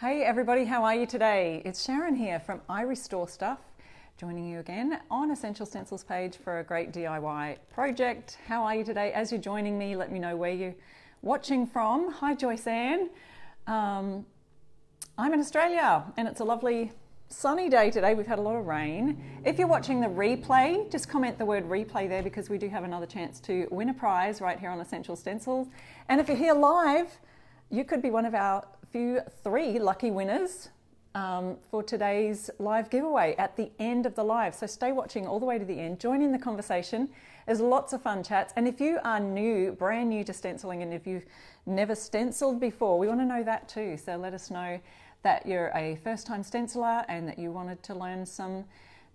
Hey everybody, how are you today? It's Sharon here from I Restore Stuff, joining you again on Essential Stencils page for a great DIY project. How are you today? As you're joining me, let me know where you're watching from. Hi Joyce Ann. I'm in Australia and it's a lovely sunny day today. We've had a lot of rain. If you're watching the replay, just comment the word replay there because we do have another chance to win a prize right here on Essential Stencils. And if you're here live, you could be one of our three lucky winners for today's live giveaway at the end of the live. So stay watching all the way to the end, join in the conversation. There's lots of fun chats. And if you are brand new to stenciling, and if you've never stenciled before, we want to know that too. So let us know that you're a first-time stenciler and that you wanted to learn some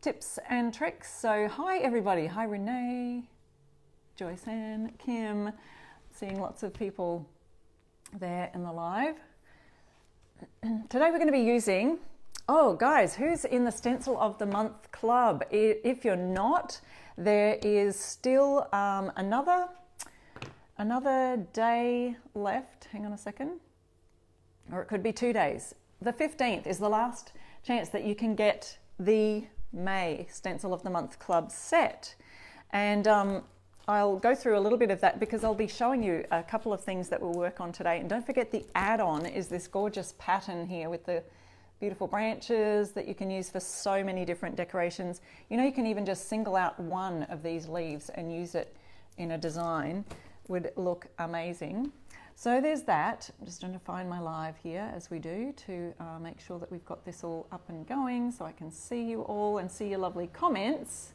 tips and tricks. So hi everybody. Hi Renee, Joyce Ann, Kim. Seeing lots of people there in the live. Today we're going to be using, oh guys, who's in the Stencil of the Month Club? If you're not, there is still another day left. Hang on a second. Or it could be 2 days. The 15th is the last chance that you can get the May Stencil of the Month Club set. And I'll go through a little bit of that because I'll be showing you a couple of things that we'll work on today. And don't forget the add-on is this gorgeous pattern here with the beautiful branches that you can use for so many different decorations. You know, you can even just single out one of these leaves and use it in a design. Would look amazing. So there's that. I'm just trying to find my live here as we do to make sure that we've got this all up and going so I can see you all and see your lovely comments.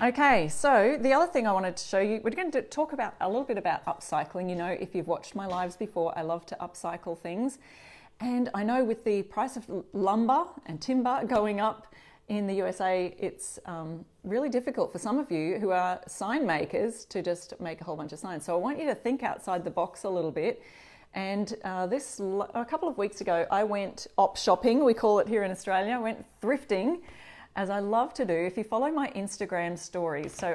Okay, so the other thing I wanted to show you, we're going to talk about a little bit about upcycling. You know, if you've watched my lives before, I love to upcycle things. And I know with the price of lumber and timber going up in the USA, it's really difficult for some of you who are sign makers to just make a whole bunch of signs. So I want you to think outside the box a little bit. And a couple of weeks ago, I went op shopping, we call it here in Australia. I went thrifting, as I love to do. If you follow my Instagram stories, so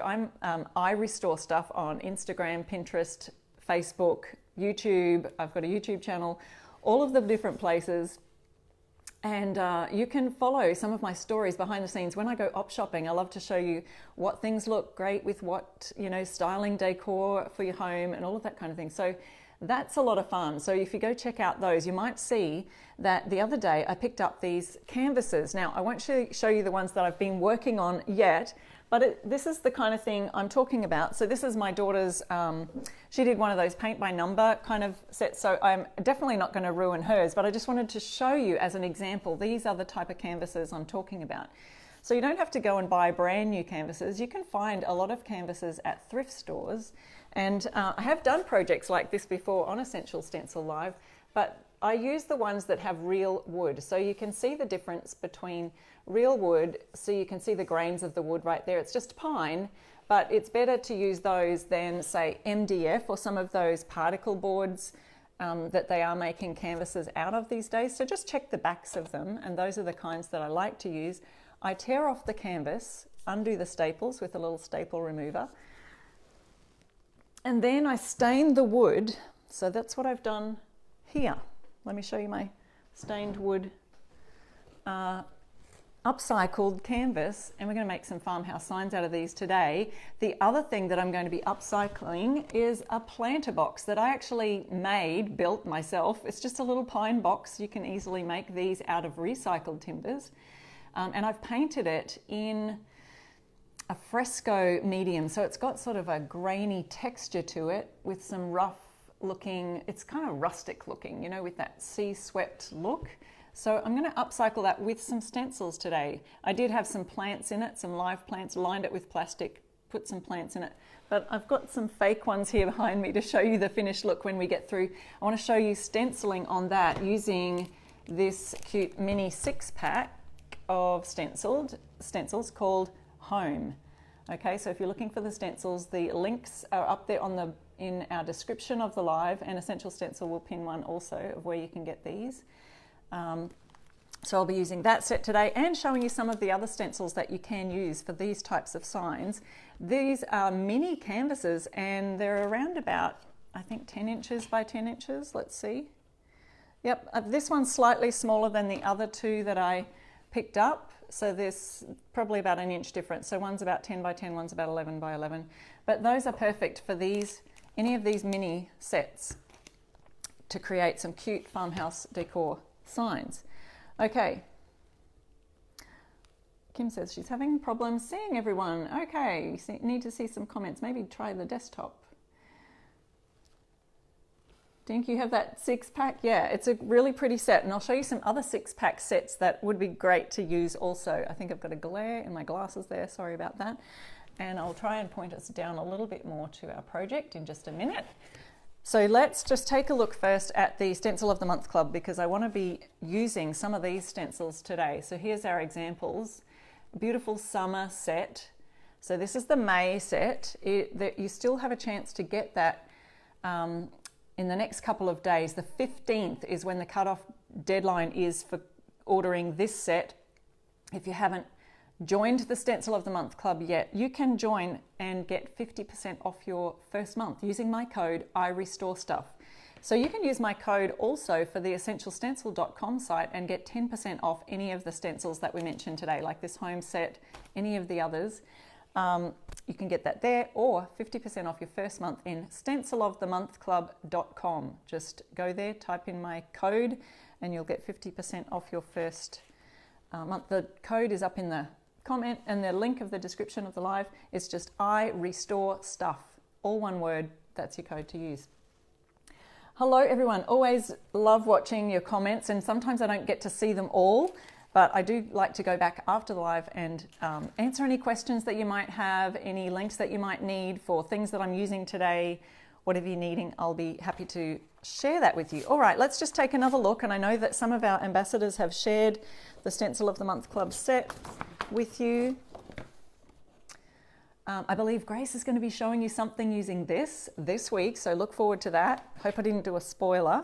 I Restore Stuff on Instagram, Pinterest, Facebook, YouTube. I've got a YouTube channel, all of the different places. And you can follow some of my stories behind the scenes. When I go op shopping, I love to show you what things look great with what, you know, styling decor for your home and all of that kind of thing. So that's a lot of fun. So if you go check out those, you might see that the other day I picked up these canvases. Now, I won't show you the ones that I've been working on yet, but this is the kind of thing I'm talking about. So this is my daughter's, she did one of those paint by number kind of sets, so I'm definitely not going to ruin hers, but I just wanted to show you as an example, these are the type of canvases I'm talking about. So you don't have to go and buy brand new canvases. You can find a lot of canvases at thrift stores. And I have done projects like this before on Essential Stencil Live, but I use the ones that have real wood. So you can see the difference between real wood, so you can see the grains of the wood right there. It's just pine, but it's better to use those than say MDF or some of those particle boards that they are making canvases out of these days. So just check the backs of them, and those are the kinds that I like to use. I tear off the canvas, undo the staples with a little staple remover, and then I stain the wood. So that's what I've done here. Let me show you my stained wood upcycled canvas, and we're going to make some farmhouse signs out of these today. The other thing that I'm going to be upcycling is a planter box that I actually built myself. It's just a little pine box. You can easily make these out of recycled timbers. And I've painted it in a fresco medium, so it's got sort of a grainy texture to it with some rough looking, it's kind of rustic looking, you know, with that sea swept look. So I'm going to upcycle that with some stencils today. I did have some plants in it, some live plants, lined it with plastic, put some plants in it, but I've got some fake ones here behind me to show you the finished look when we get through. I want to show you stenciling on that using this cute mini 6-pack of stencils called Home. Okay, so if you're looking for the stencils, the links are up there in our description of the live, and Essential Stencil will pin one also of where you can get these. So I'll be using that set today and showing you some of the other stencils that you can use for these types of signs. These are mini canvases and they're around about I think 10 inches by 10 inches. Let's see. Yep, this one's slightly smaller than the other two that I picked up. So there's probably about an inch difference. So one's about 10 by 10, one's about 11 by 11. But those are perfect for any of these mini sets to create some cute farmhouse decor signs. Okay. Kim says she's having problems seeing everyone. Okay, you need to see some comments. Maybe try the desktop. Think you have that 6-pack? Yeah, it's a really pretty set, and I'll show you some other 6-pack sets that would be great to use also. I think I've got a glare in my glasses there, sorry about that. And I'll try and point us down a little bit more to our project in just a minute. So let's just take a look first at the Stencil of the Month Club, because I want to be using some of these stencils today. So here's our examples. Beautiful summer set. So this is the May set. You still have a chance to get that in the next couple of days. The 15th is when the cutoff deadline is for ordering this set. If you haven't joined the Stencil of the Month Club yet, you can join and get 50% off your first month using my code IRestoreStuff. So you can use my code also for the essentialstencil.com site and get 10% off any of the stencils that we mentioned today, like this home set, any of the others. You can get that there, or 50% off your first month in stencilofthemonthclub.com. Just go there, type in my code, and you'll get 50% off your first month. The code is up in the comment, and the link of the description of the live is just IRestoreStuff. All one word, that's your code to use. Hello everyone, always love watching your comments, and sometimes I don't get to see them all, but I do like to go back after the live and answer any questions that you might have, any links that you might need for things that I'm using today, whatever you're needing, I'll be happy to share that with you. All right, let's just take another look, and I know that some of our ambassadors have shared the Stencil of the Month Club set with you. I believe Grace is going to be showing you something using this week, so look forward to that. Hope I didn't do a spoiler.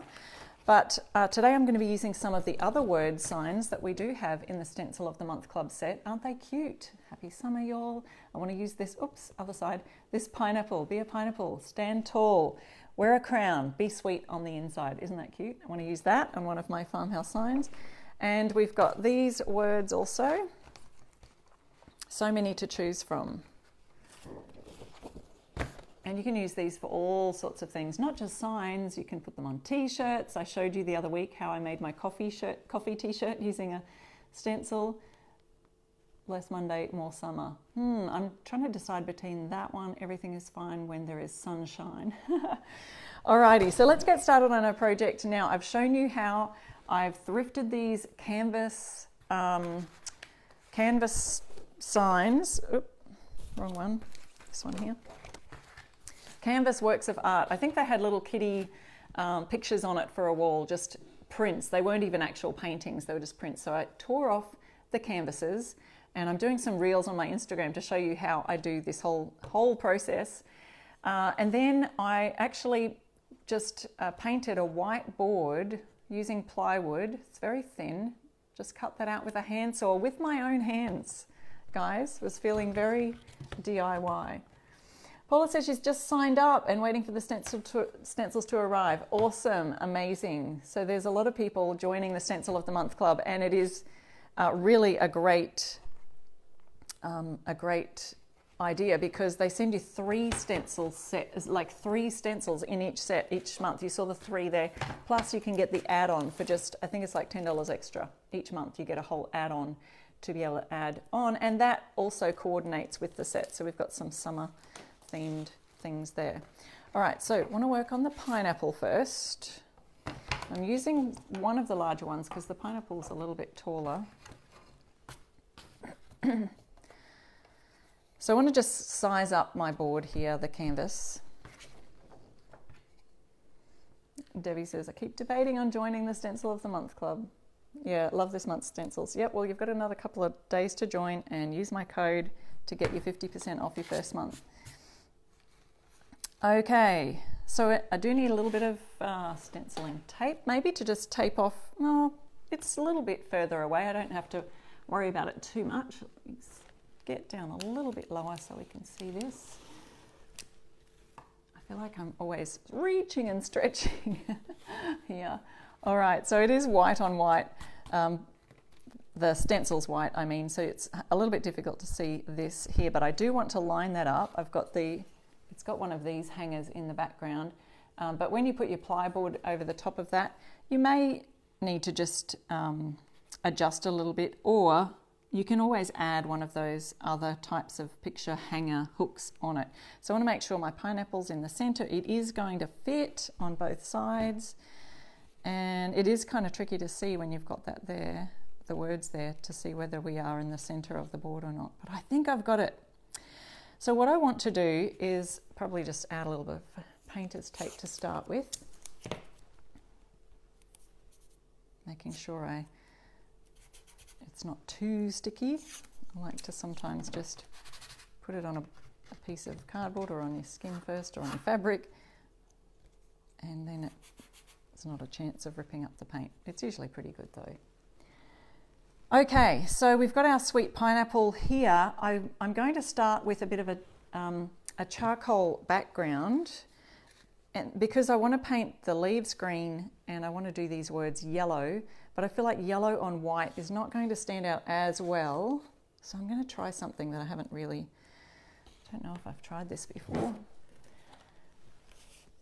But today I'm going to be using some of the other word signs that we do have in the Stencil of the Month Club set. Aren't they cute? Happy summer, y'all. I want to use this, oops, other side. This pineapple, be a pineapple, stand tall, wear a crown, be sweet on the inside. Isn't that cute? I want to use that on one of my farmhouse signs. And we've got these words also. So many to choose from. And you can use these for all sorts of things, not just signs. You can put them on t-shirts. I showed you the other week how I made my coffee t-shirt using a stencil. Less Monday, more summer. I'm trying to decide between that one, everything is fine when there is sunshine. Alrighty, so let's get started on our project now. I've shown you how I've thrifted these canvas signs. Oops, wrong one. This one here. Canvas works of art. I think they had little kitty pictures on it for a wall, just prints. They weren't even actual paintings, they were just prints. So I tore off the canvases, and I'm doing some reels on my Instagram to show you how I do this whole process. And then I actually just painted a white board using plywood. It's very thin. Just cut that out with a handsaw with my own hands, guys. Was feeling very DIY. Paula says she's just signed up and waiting for the stencils to arrive. Awesome, amazing. So there's a lot of people joining the Stencil of the Month Club, and it is really a great idea, because they send you 3 stencil sets, like 3 stencils in each set each month. You saw the 3 there. Plus you can get the add-on for just, I think it's like $10 extra. Each month you get a whole add-on to be able to add on, and that also coordinates with the set. So we've got some summer themed things there. All right, so I want to work on the pineapple first. I'm using one of the larger ones because the pineapple's a little bit taller. So I want to just size up my board here, the canvas. Debbie says, I keep debating on joining the Stencil of the Month Club. Yeah, love this month's stencils. Yep, well, you've got another couple of days to join, and use my code to get you 50% off your first month. Okay, so I do need a little bit of stenciling tape, maybe to just tape off. No, it's a little bit further away. I don't have to worry about it too much. Let's get down a little bit lower so we can see this. I feel like I'm always reaching and stretching here. All right, so it is white on white. The stencil's white, I mean, so it's a little bit difficult to see this here, but I do want to line that up. It's got one of these hangers in the background, but when you put your plyboard over the top of that, you may need to just adjust a little bit, or you can always add one of those other types of picture hanger hooks on it. So I want to make sure my pineapple's in the center. It is going to fit on both sides, and it is kind of tricky to see when you've got that there, the words there, to see whether we are in the center of the board or not. But I think I've got it. So what I want to do is probably just add a little bit of painter's tape to start with, making sure it's not too sticky. I like to sometimes just put it on a piece of cardboard or on your skin first or on your fabric, and then it's not a chance of ripping up the paint. It's usually pretty good though. Okay, so we've got our sweet pineapple here. I'm going to start with a bit of a charcoal background, and because I want to paint the leaves green and I want to do these words yellow, but I feel like yellow on white is not going to stand out as well. So I'm going to try something that I don't know if I've tried this before.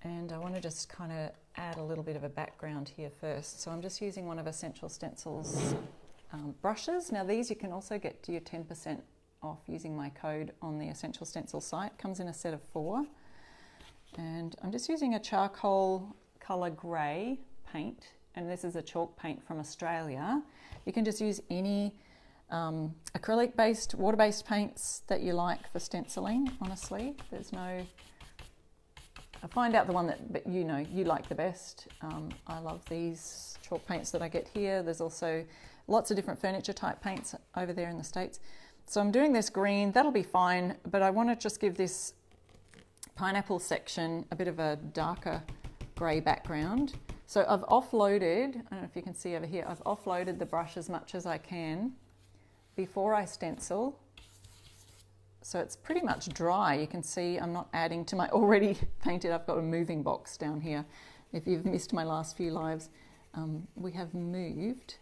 And I want to just kind of add a little bit of a background here first. So I'm just using one of Essential Stencils brushes. Now these you can also get to your 10% off using my code on the Essential Stencil site. It comes in a set of 4. And I'm just using a charcoal colour grey paint, and this is a chalk paint from Australia. You can just use any acrylic-based, water-based paints that you like for stenciling, honestly. There's no... I find out the one that you like the best. I love these chalk paints that I get here. There's also lots of different furniture type paints over there in the States. So I'm doing this green, that'll be fine, but I want to just give this pineapple section a bit of a darker grey background. So I've offloaded, I don't know if you can see over here, I've offloaded the brush as much as I can before I stencil. So it's pretty much dry. You can see I'm not adding to my already painted, I've got a moving box down here. If you've missed my last few lives, we have moved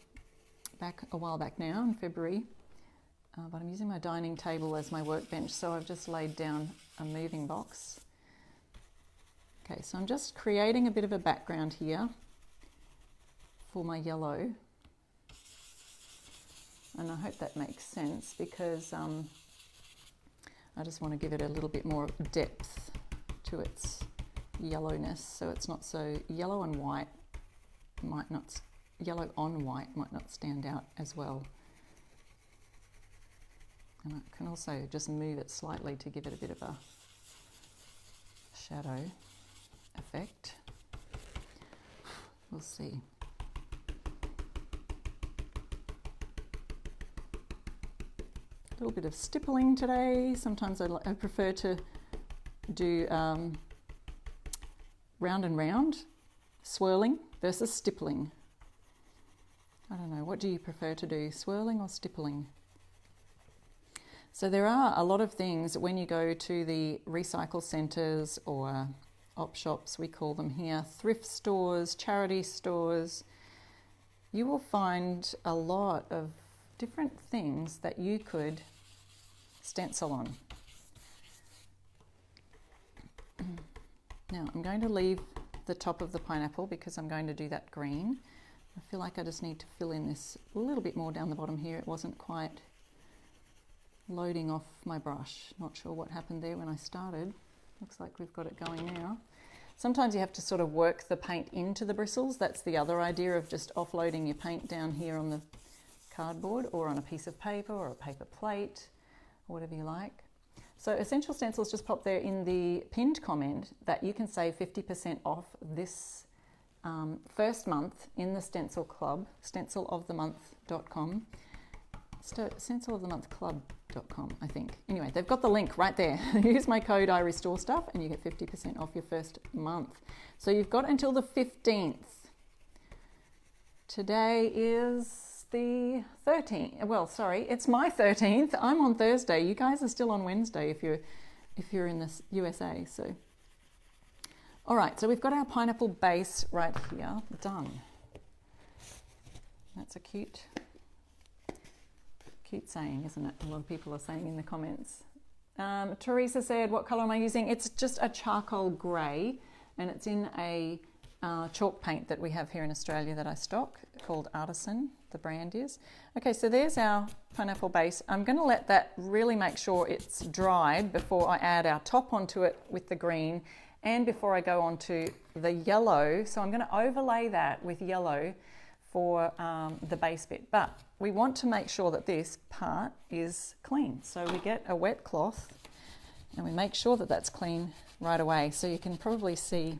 back a while back now in February, but I'm using my dining table as my workbench, so I've just laid down a moving box. Okay, so I'm just creating a bit of a background here for my yellow, and I hope that makes sense because I just want to give it a little bit more depth to its yellowness, so it's not so yellow on white might not stand out as well. And I can also just move it slightly to give it a bit of a shadow effect. We'll see. A little bit of stippling today. Sometimes I prefer to do round and round, swirling versus stippling. I don't know, what do you prefer to do, swirling or stippling? So there are a lot of things when you go to the recycle centres or op shops, we call them here, thrift stores, charity stores. You will find a lot of different things that you could stencil on. Now I'm going to leave the top of the pineapple because I'm going to do that green. I feel like I just need to fill in this a little bit more down the bottom here. It wasn't quite loading off my brush. Not sure what happened there when I started. Looks like we've got it going now. Sometimes you have to sort of work the paint into the bristles. That's the other idea of just offloading your paint down here on the cardboard or on a piece of paper or a paper plate, or whatever you like. So Essential Stencils just popped there in the pinned comment that you can save 50% off this first month in the Stencil Club, stencilofthemonth.com, stencilofthemonthclub.com, I think. Anyway, they've got the link right there. Use my code I Restore Stuff and you get 50% off your first month. So you've got until the 15th. Today is the 13th. Well, sorry, it's my 13th. I'm on Thursday. You guys are still on Wednesday if you're in the USA. So All right, so we've got our pineapple base right here done. That's a cute saying, isn't it? A lot of people are saying in the comments. Teresa said, what colour am I using? It's just a charcoal grey, and it's in a chalk paint that we have here in Australia that I stock called Artisan, the brand is. Okay, so there's our pineapple base. I'm going to let that really make sure it's dried before I add our top onto it with the green and before I go on to the yellow. So I'm going to overlay that with yellow for the base bit. But we want to make sure that this part is clean. So we get a wet cloth and we make sure that that's clean right away. So you can probably see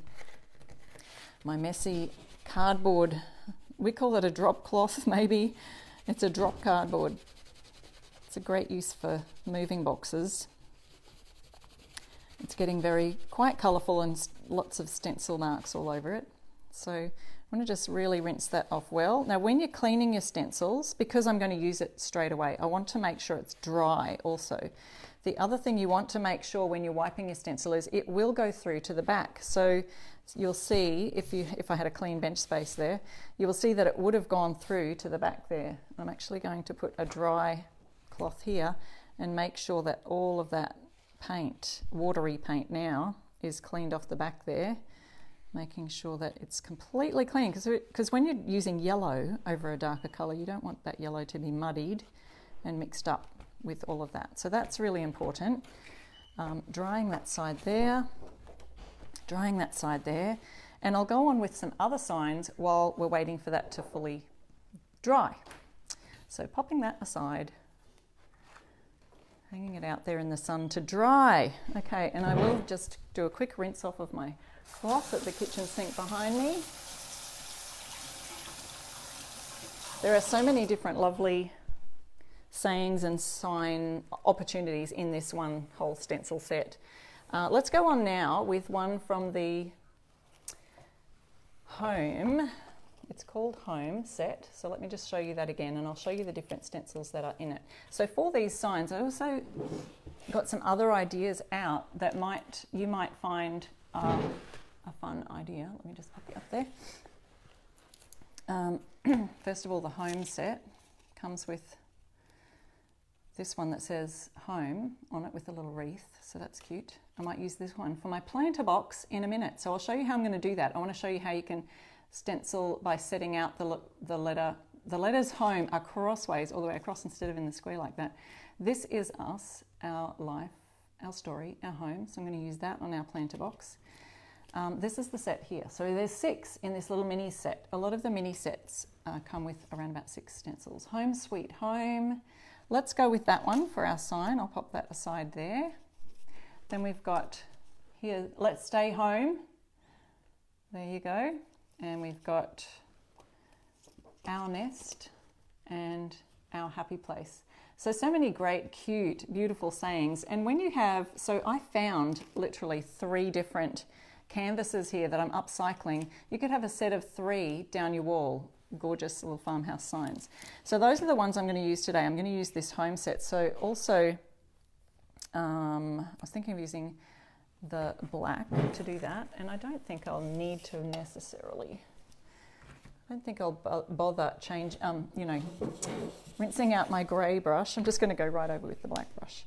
my messy cardboard. We call it a drop cloth, maybe. It's a drop cardboard. It's a great use for moving boxes. It's getting quite colourful and lots of stencil marks all over it. So I want to just really rinse that off well. Now when you're cleaning your stencils, because I'm going to use it straight away, I want to make sure it's dry also. The other thing you want to make sure when you're wiping your stencil is it will go through to the back. So you'll see, if I had a clean bench space there, you will see that it would have gone through to the back there. I'm actually going to put a dry cloth here and make sure that all of that paint, watery paint now, is cleaned off the back there, making sure that it's completely clean, because when you're using yellow over a darker colour, you don't want that yellow to be muddied and mixed up with all of that. So that's really important. Drying that side there, drying that side there, and I'll go on with some other signs while we're waiting for that to fully dry. So popping that aside, hanging it out there in the sun to dry. Okay, and I will just do a quick rinse off of my cloth at the kitchen sink behind me. There are so many different lovely sayings and sign opportunities in this one whole stencil set. Let's go on now with one from the Home. It's called Home set. So let me just show you that again, and I'll show you the different stencils that are in it. So for these signs, I also got some other ideas out that you might find a fun idea. Let me just pop it up there. First of all, the Home set comes with this one that says Home on it with a little wreath, so that's cute. I might use this one for my planter box in a minute. So I'll show you how I'm going to do that. I want to show you how you can stencil by setting out the letters Home are crossways all the way across instead of in the square like that. This is us, our life, our story, our home. So I'm going to use that on our planter box. This is the set here. So there's 6 in this little mini set. A lot of the mini sets come with around about 6 stencils. Home Sweet Home. Let's go with that one for our sign. I'll pop that aside there. Then we've got here, Let's Stay Home. There you go. And we've got Our Nest and Our Happy Place. So many great, cute, beautiful sayings. And when you have, so I found literally 3 different canvases here that I'm upcycling. You could have a set of 3 down your wall. Gorgeous little farmhouse signs. So those are the ones I'm going to use today. I'm going to use this Home set. So also, I was thinking of using the black to do that, and I don't think I'll need to necessarily. I don't think I'll bother rinsing out my grey brush. I'm just going to go right over with the black brush.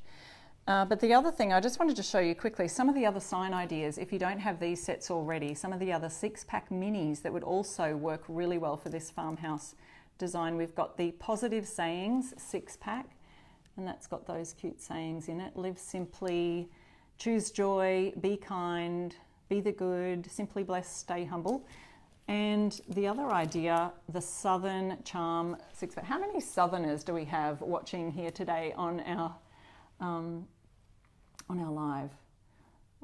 But the other thing, I just wanted to show you quickly some of the other sign ideas. If you don't have these sets already, some of the other 6-pack minis that would also work really well for this farmhouse design. We've got the Positive Sayings 6-pack, and that's got those cute sayings in it. Live simply, choose joy, be kind, be the good, simply blessed, stay humble. And the other idea, the Southern Charm 6-pack. How many Southerners do we have watching here today on our live?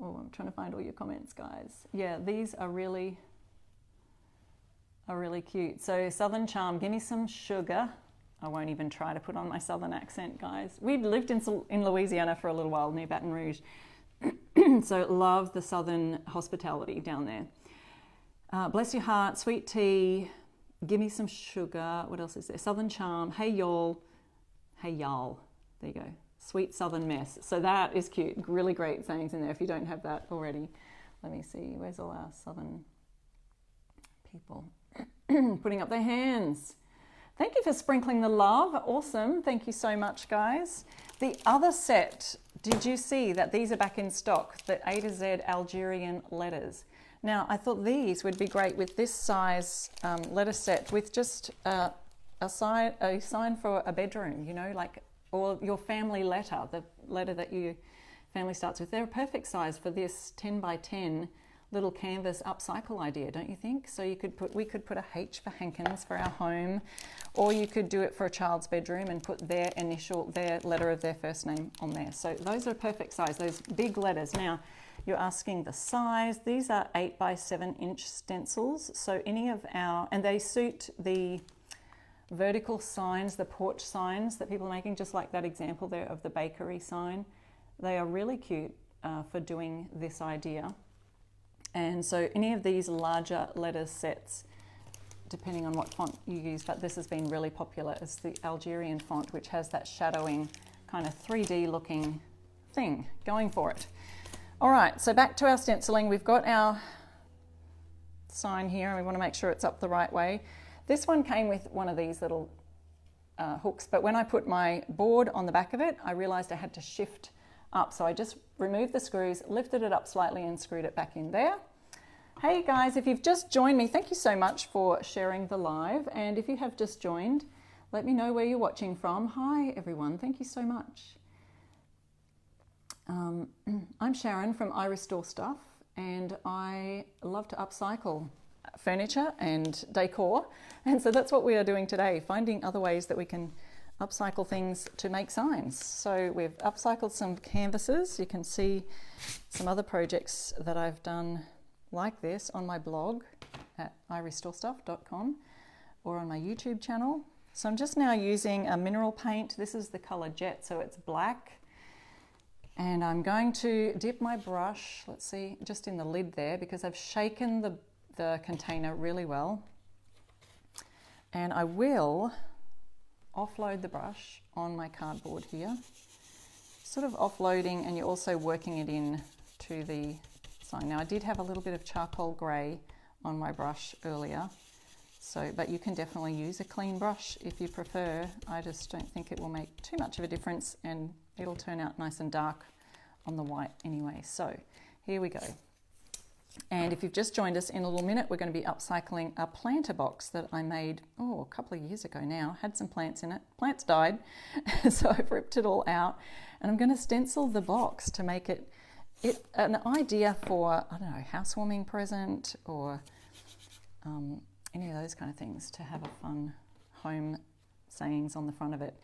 Oh, I'm trying to find all your comments, guys. Yeah, these are really cute. So Southern Charm, give me some sugar. I won't even try to put on my Southern accent, guys. We'd lived in Louisiana for a little while near Baton Rouge. So love the Southern hospitality down there. Bless your heart, sweet tea, give me some sugar. What else is there? Southern Charm, hey y'all, hey y'all. There you go. Sweet Southern Mess. So that is cute. Really great sayings in there if you don't have that already. Let me see, where's all our southern people putting up their hands? Thank you for sprinkling the love. Awesome. Thank you so much, guys. The other set, did you see that these are back in stock? The A to Z Algerian letters. Now, I thought these would be great with this size letter set with just a sign for a bedroom, you know, like, or your family letter, the letter that your family starts with. They're a perfect size for this 10 by 10 little canvas upcycle idea, don't you think? So we could put a H for Hankins for our home, or you could do it for a child's bedroom and put their letter of their first name on there. So those are perfect size, those big letters. Now, you're asking the size. These are 8 by 7 inch stencils. So any of and they suit the vertical signs, the porch signs that people are making, just like that example there of the bakery sign. They are really cute for doing this idea. And so any of these larger letter sets, depending on what font you use, but this has been really popular, is the Algerian font, which has that shadowing kind of 3D looking thing going for it. All right, so back to our stenciling. We've got our sign here and we want to make sure it's up the right way. This one came with one of these little hooks, but when I put my board on the back of it, I realized I had to shift up. So I just removed the screws, lifted it up slightly and screwed it back in there. Hey guys, if you've just joined me, thank you so much for sharing the live. And if you have just joined, let me know where you're watching from. Hi everyone, thank you so much. I'm Sharon from I Restore Stuff, and I love to upcycle furniture and decor, and so that's what we are doing today, finding other ways that we can upcycle things to make signs. So we've upcycled some canvases. You can see some other projects that I've done like this on my blog at irestorestuff.com or on my YouTube channel. So I'm just now using a mineral paint. This is the color Jet, so it's black. And I'm going to dip my brush, let's see, just in the lid there, because I've shaken the container really well. And I will offload the brush on my cardboard here, sort of offloading, and you're also working it in to the sign. Now I did have a little bit of charcoal grey on my brush earlier, so, but you can definitely use a clean brush if you prefer. I just don't think it will make too much of a difference, and it'll turn out nice and dark on the white anyway. So here we go. And if you've just joined us, in a little minute, we're going to be upcycling a planter box that I made, a couple of years ago now. Had some plants in it. Plants died, so I've ripped it all out. And I'm going to stencil the box to make it an idea for, I don't know, housewarming present or any of those kind of things, to have a fun home sayings on the front of it.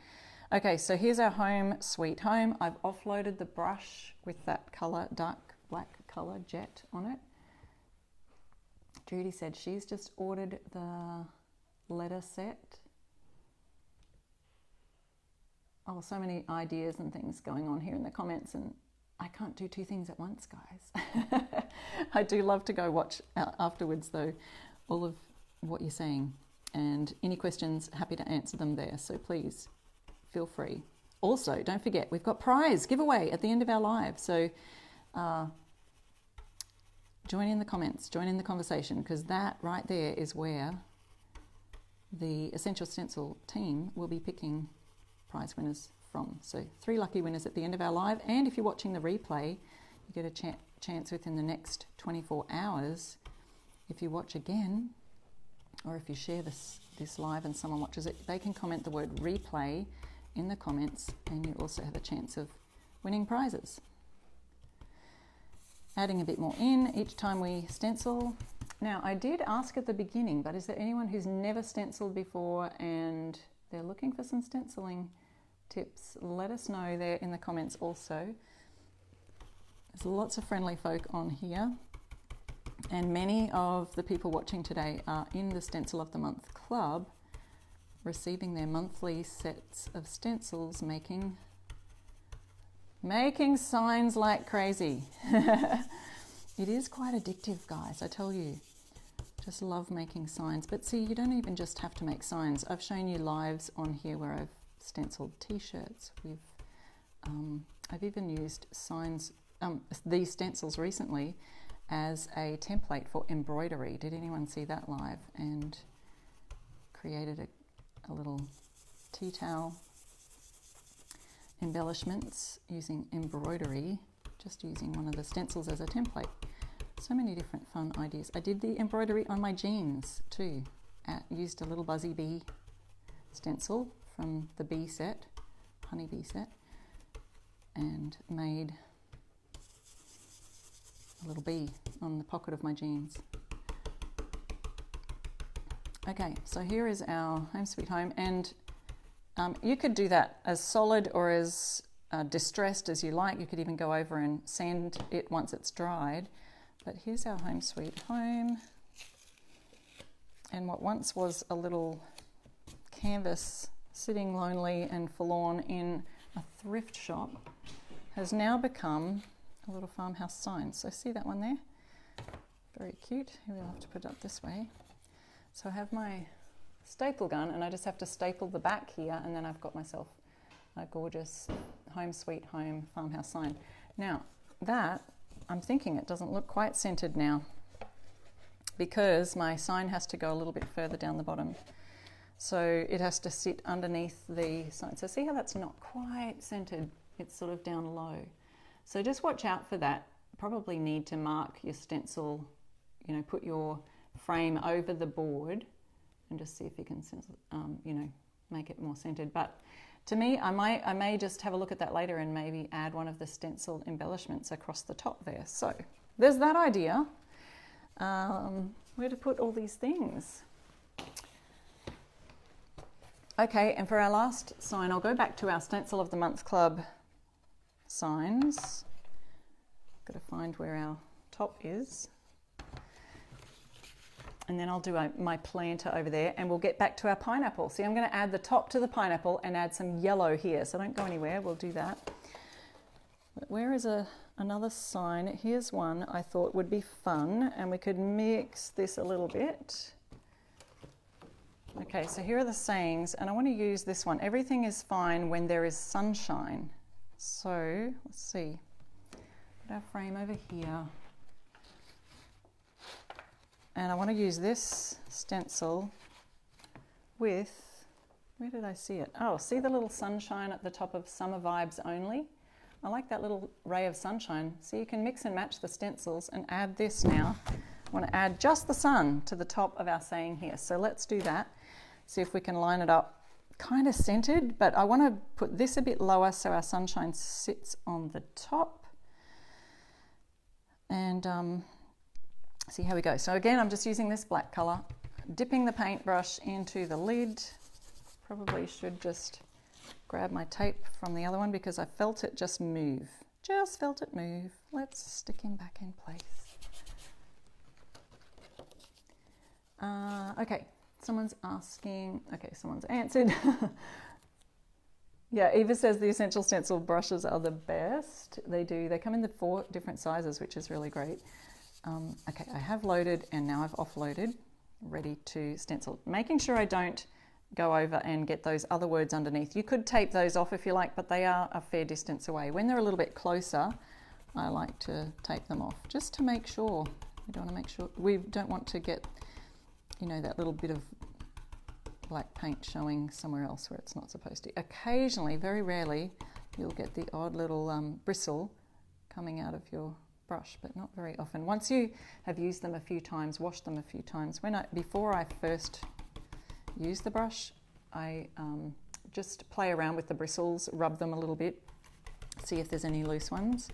Okay, so here's our home sweet home. I've offloaded the brush with that color, dark black color Jet on it. Judy said she's just ordered the letter set. Oh, so many ideas and things going on here in the comments, and I can't do two things at once, guys. I do love to go watch afterwards though, all of what you're saying, and any questions, happy to answer them there, so please feel free. Also, don't forget, we've got prize giveaway at the end of our live, so join in the comments, join in the conversation, because that right there is where the Essential Stencil team will be picking prize winners from. So 3 lucky winners at the end of our live, and if you're watching the replay, you get a chance within the next 24 hours. If you watch again, or if you share this live and someone watches it, they can comment the word replay in the comments, and you also have a chance of winning prizes. Adding a bit more in each time we stencil. Now, I did ask at the beginning, but is there anyone who's never stenciled before and they're looking for some stenciling tips? Let us know there in the comments also. There's lots of friendly folk on here, and many of the people watching today are in the Stencil of the Month Club, receiving their monthly sets of stencils, making signs like crazy. It is quite addictive, guys, I tell you. Just love making signs. But see, you don't even just have to make signs. I've shown you lives on here where I've stenciled t-shirts. I've even used signs, these stencils recently as a template for embroidery. Did anyone see that live? And created a little tea towel embellishments using embroidery, just using one of the stencils as a template. So many different fun ideas. I did the embroidery on my jeans too. Used a little buzzy bee stencil from the bee set, honey bee set, and made a little bee on the pocket of my jeans. Okay, so here is our Home Sweet Home, and you could do that as solid or as distressed as you like. You could even go over and sand it once it's dried. But here's our Home Sweet Home. And what once was a little canvas sitting lonely and forlorn in a thrift shop has now become a little farmhouse sign. So see that one there? Very cute. Here we'll have to put it up this way. So I have my staple gun and I just have to staple the back here, and then I've got myself a gorgeous Home Sweet Home farmhouse sign. Now that, I'm thinking it doesn't look quite centered now because my sign has to go a little bit further down the bottom. So it has to sit underneath the sign. So see how that's not quite centered? It's sort of down low. So just watch out for that. Probably need to mark your stencil, you know, put your frame over the board and just see if you can, you know, make it more centered. But to me, I may just have a look at that later and maybe add one of the stencil embellishments across the top there. So there's that idea. Where to put all these things? Okay, and for our last sign, I'll go back to our Stencil of the Month Club signs. Got to find where our top is. And then I'll do my planter over there, and we'll get back to our pineapple. See, I'm going to add the top to the pineapple and add some yellow here. So don't go anywhere, we'll do that. But where is another sign? Here's one I thought would be fun, and we could mix this a little bit. Okay, so here are the sayings, and I want to use this one. Everything is fine when there is sunshine. So let's see. Put our frame over here. And I want to use this stencil with, where did I see it? Oh, see the little sunshine at the top of Summer Vibes Only? I like that little ray of sunshine. So you can mix and match the stencils and add this now. I want to add just the sun to the top of our saying here. So let's do that. See if we can line it up kind of centered, but I want to put this a bit lower so our sunshine sits on the top. And see how we go. So again, I'm just using this black color, dipping the paintbrush into the lid. Probably should just grab my tape from the other one because I felt it just move. Just felt it move. Let's stick him back in place. Okay, someone's asking, okay, someone's answered. Yeah, Eva says the Essential Stencil brushes are the best. They do, they come in the 4 different sizes, which is really great. Okay, I have loaded and now I've offloaded, ready to stencil. Making sure I don't go over and get those other words underneath. You could tape those off if you like, but they are a fair distance away. When they're a little bit closer, I like to tape them off just to make sure. We don't want to get, you know, that little bit of black paint showing somewhere else where it's not supposed to. Occasionally, very rarely, you'll get the odd little bristle coming out of your brush, but not very often. Once you have used them a few times, washed them a few times, before I first use the brush, I just play around with the bristles, rub them a little bit, see if there's any loose ones.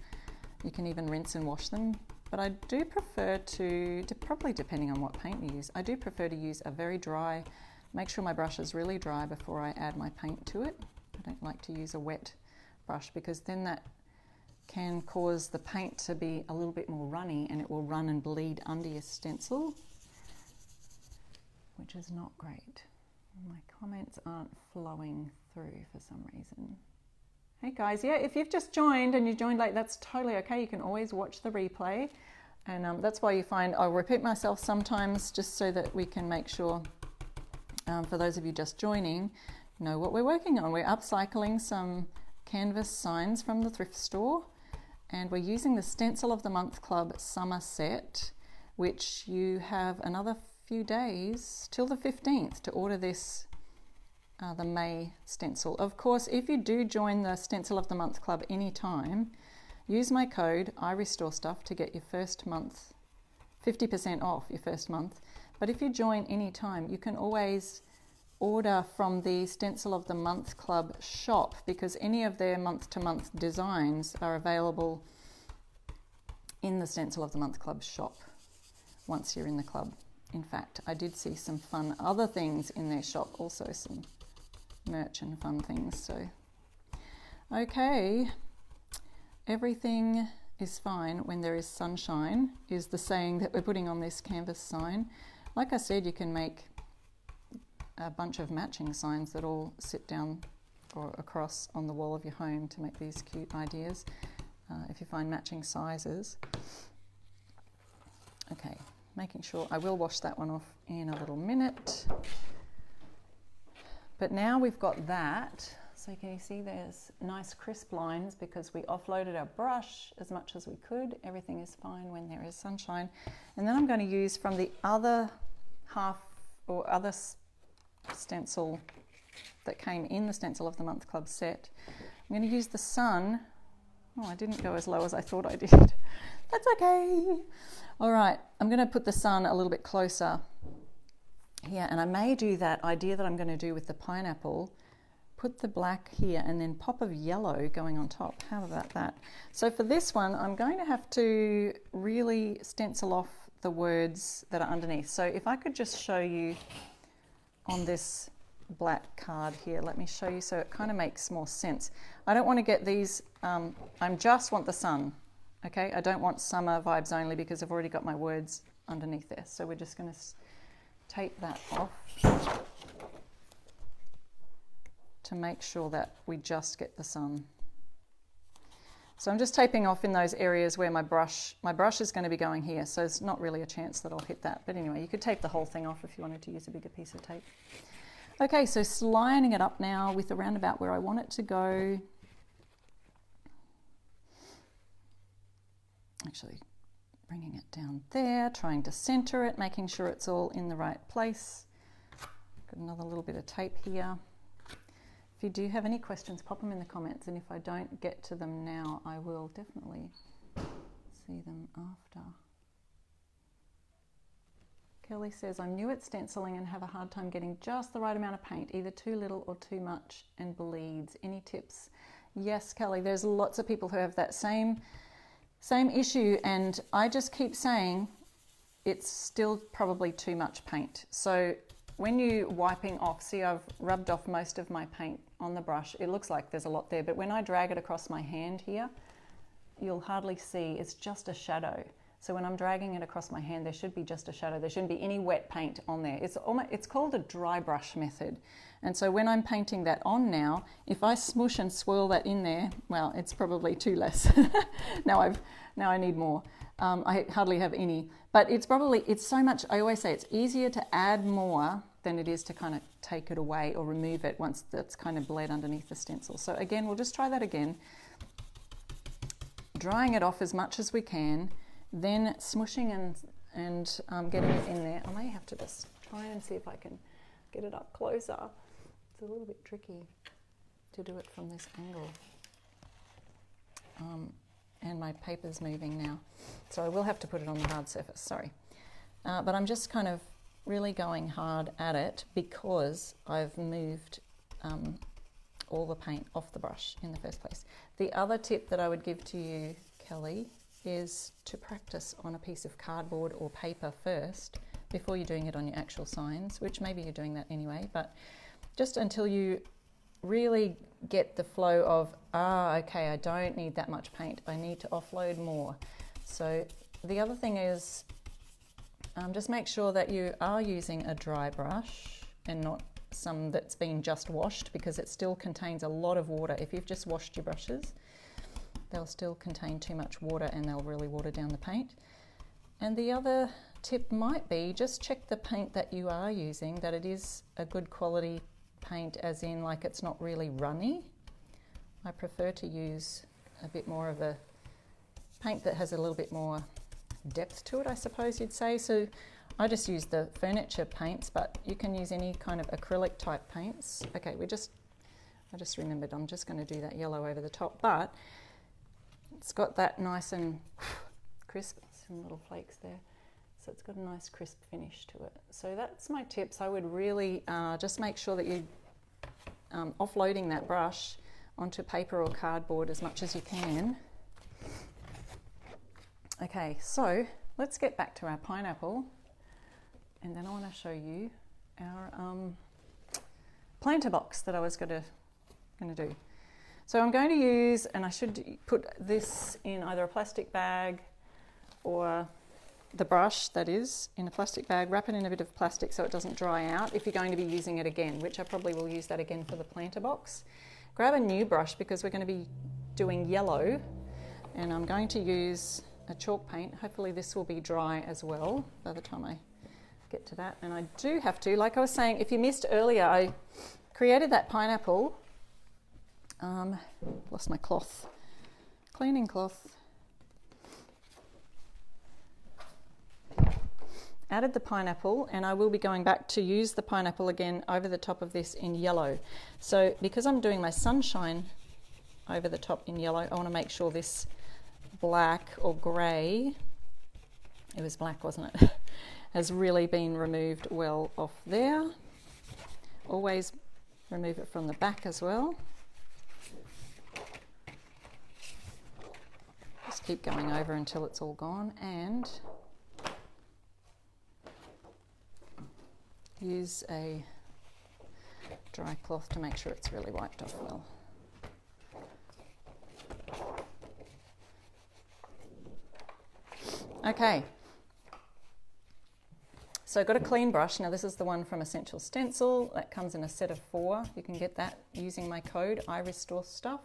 You can even rinse and wash them, but I do prefer to, probably depending on what paint you use, I do prefer to use a very dry, make sure my brush is really dry before I add my paint to it. I don't like to use a wet brush because then that can cause the paint to be a little bit more runny and it will run and bleed under your stencil, which is not great. My comments aren't flowing through for some reason. Hey guys, yeah, if you've just joined and you joined late, that's totally okay. You can always watch the replay, and that's why you find I'll repeat myself sometimes just so that we can make sure, for those of you just joining, know what we're working on. We're upcycling some canvas signs from the thrift store, and we're using the Stencil of the Month Club Summer Set, which you have another few days till the 15th to order this, the May stencil. Of course, if you do join the Stencil of the Month Club anytime, use my code iRestoreStuff to get your first month 50% off your first month. But if you join anytime, you can always order from the Stencil of the Month Club shop, because any of their month-to-month designs are available in the Stencil of the Month Club shop once you're in the club. In fact, I did see some fun other things in their shop, also some merch and fun things. So, okay, everything is fine when there is sunshine, is the saying that we're putting on this canvas sign. Like I said, you can make a bunch of matching signs that all sit down or across on the wall of your home to make these cute ideas, if you find matching sizes. Okay, making sure, I will wash that one off in a little minute. But now we've got that, so can you see there's nice crisp lines because we offloaded our brush as much as we could. Everything is fine when there is sunshine. And then I'm going to use from the other half or other stencil that came in the Stencil of the Month Club set. I'm going to use the sun. Oh, I didn't go as low as I thought I did. That's okay. All right, I'm going to put the sun a little bit closer here, and I may do that idea that I'm going to do with the pineapple, put the black here and then pop of yellow going on top. How about that? So for this one, I'm going to have to really stencil off the words that are underneath. So if I could just show you on this black card here, let me show you so it kind of makes more sense. I don't want to get these, I just want the sun, okay? I don't want summer vibes only because I've already got my words underneath there. So we're just going to tape that off to make sure that we just get the sun. So I'm just taping off in those areas where my brush is going to be going here, so there's not really a chance that I'll hit that. But anyway, you could tape the whole thing off if you wanted to use a bigger piece of tape. Okay, so lining it up now with the roundabout where I want it to go. Actually, bringing it down there, trying to center it, making sure it's all in the right place. Got another little bit of tape here. If you do have any questions, pop them in the comments, and if I don't get to them now, I will definitely see them after. Kelly says, I'm new at stenciling and have a hard time getting just the right amount of paint, either too little or too much and bleeds. Any tips? Yes, Kelly, there's lots of people who have that same issue, and I just keep saying it's still probably too much paint. So when you're wiping off, see I've rubbed off most of my paint on the brush. It looks like there's a lot there, but when I drag it across my hand here, you'll hardly see, it's just a shadow. So when I'm dragging it across my hand, there should be just a shadow. There shouldn't be any wet paint on there. It's called a dry brush method. And so when I'm painting that on now, if I smush and swirl that in there, well, it's probably too less. Now I need more. I hardly have any, but it's so much, I always say it's easier to add more than it is to kind of take it away or remove it once that's kind of bled underneath the stencil. So again, we'll just try that again. Drying it off as much as we can, then smushing and getting it in there. I may have to just try and see if I can get it up closer. It's a little bit tricky to do it from this angle. And my paper's moving now, so I will have to put it on the hard surface, sorry. But I'm just kind of really going hard at it because I've moved all the paint off the brush in the first place. The other tip that I would give to you, Kelly, is to practice on a piece of cardboard or paper first before you're doing it on your actual signs, which maybe you're doing that anyway, but just until you really get the flow of, okay, I don't need that much paint, I need to offload more. So the other thing is just make sure that you are using a dry brush and not some that's been just washed, because it still contains a lot of water. If you've just washed your brushes, they'll still contain too much water and they'll really water down the paint. And the other tip might be just check the paint that you are using, that it is a good quality paint, as in like it's not really runny. I prefer to use a bit more of a paint that has a little bit more depth to it, I suppose you'd say. So I just use the furniture paints, but you can use any kind of acrylic type paints. Okay, I just remembered I'm just going to do that yellow over the top, but it's got that nice and crisp, some little flakes there. So it's got a nice crisp finish to it. So that's my tips. I would really just make sure that you offloading that brush onto paper or cardboard as much as you can. Okay, so let's get back to our pineapple, and then I want to show you our planter box that I was going to do. So I'm going to use, and I should put this in either a plastic bag or the brush, that is, in a plastic bag, wrap it in a bit of plastic so it doesn't dry out if you're going to be using it again, which I probably will use that again for the planter box. Grab a new brush because we're going to be doing yellow, and I'm going to use a chalk paint. Hopefully this will be dry as well by the time I get to that. And I do have to, like I was saying, if you missed earlier, I created that pineapple. Lost my cloth, cleaning cloth. Added the pineapple, and I will be going back to use the pineapple again over the top of this in yellow. So because I'm doing my sunshine over the top in yellow, I want to make sure this black or grey, it was black, wasn't it, has really been removed well off there. Always remove it from the back as well. Just keep going over until it's all gone, and use a dry cloth to make sure it's really wiped off well. Okay, so I've got a clean brush. Now this is the one from Essential Stencil. That comes in a set of 4. You can get that using my code IRestore_stuff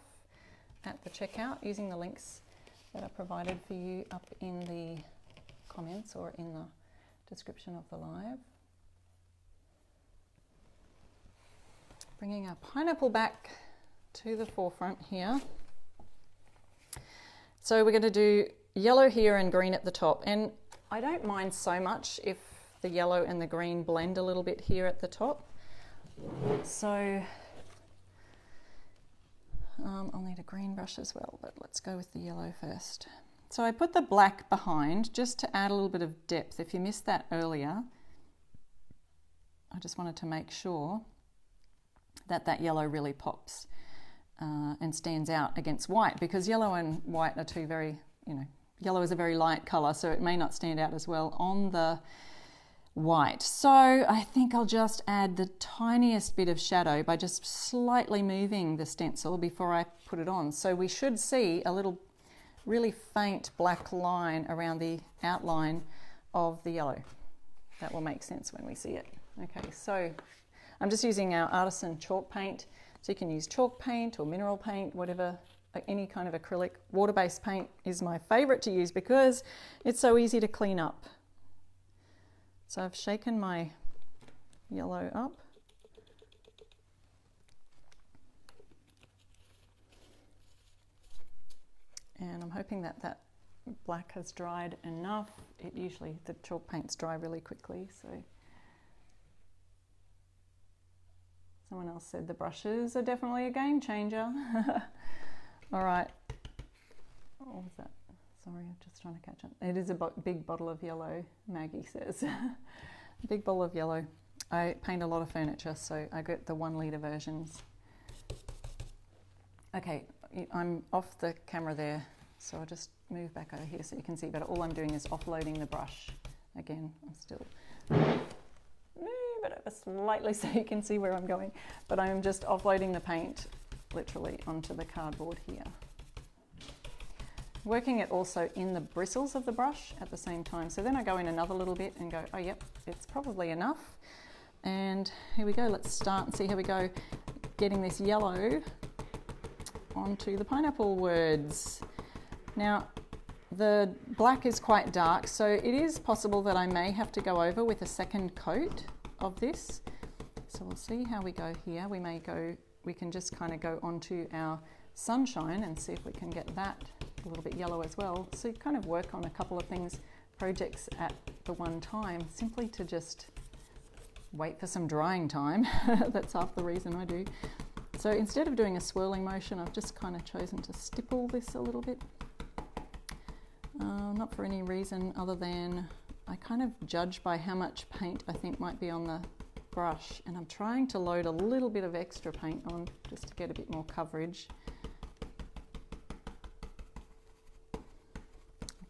at the checkout, using the links that are provided for you up in the comments or in the description of the live. Bringing our pineapple back to the forefront here. So we're going to do yellow here and green at the top, and I don't mind so much if the yellow and the green blend a little bit here at the top. So I'll need a green brush as well, but let's go with the yellow first. So I put the black behind just to add a little bit of depth. If you missed that earlier, I just wanted to make sure that that yellow really pops and stands out against white, because yellow and white are two very, yellow is a very light colour, so it may not stand out as well on the white. So I think I'll just add the tiniest bit of shadow by just slightly moving the stencil before I put it on. So we should see a little really faint black line around the outline of the yellow. That will make sense when we see it. Okay, so I'm just using our artisan chalk paint. So you can use chalk paint or mineral paint, whatever, any kind of acrylic. Water-based paint is my favourite to use because it's so easy to clean up. So I've shaken my yellow up. And I'm hoping that that black has dried enough. The chalk paints dry really quickly, so. Someone else said the brushes are definitely a game changer. All right. What was that? Sorry, I'm just trying to catch it. It is a big bottle of yellow, Maggie says. Big bottle of yellow. I paint a lot of furniture, so I get the 1 litre versions. Okay, I'm off the camera there, so I'll just move back over here so you can see better. All I'm doing is offloading the brush. Again, I'm still but over slightly so you can see where I'm going. But I'm just offloading the paint literally onto the cardboard here. Working it also in the bristles of the brush at the same time. So then I go in another little bit and go, oh yep, it's probably enough. And here we go, let's start and see how we go getting this yellow onto the pineapple words. Now, the black is quite dark, so it is possible that I may have to go over with a second coat of this. So we'll see how we go here. We can just kind of go onto our sunshine and see if we can get that a little bit yellow as well. So you kind of work on a couple of projects at the one time, simply to just wait for some drying time. That's half the reason I do. So instead of doing a swirling motion, I've just kind of chosen to stipple this a little bit. Not for any reason other than I kind of judge by how much paint I think might be on the brush, and I'm trying to load a little bit of extra paint on just to get a bit more coverage. I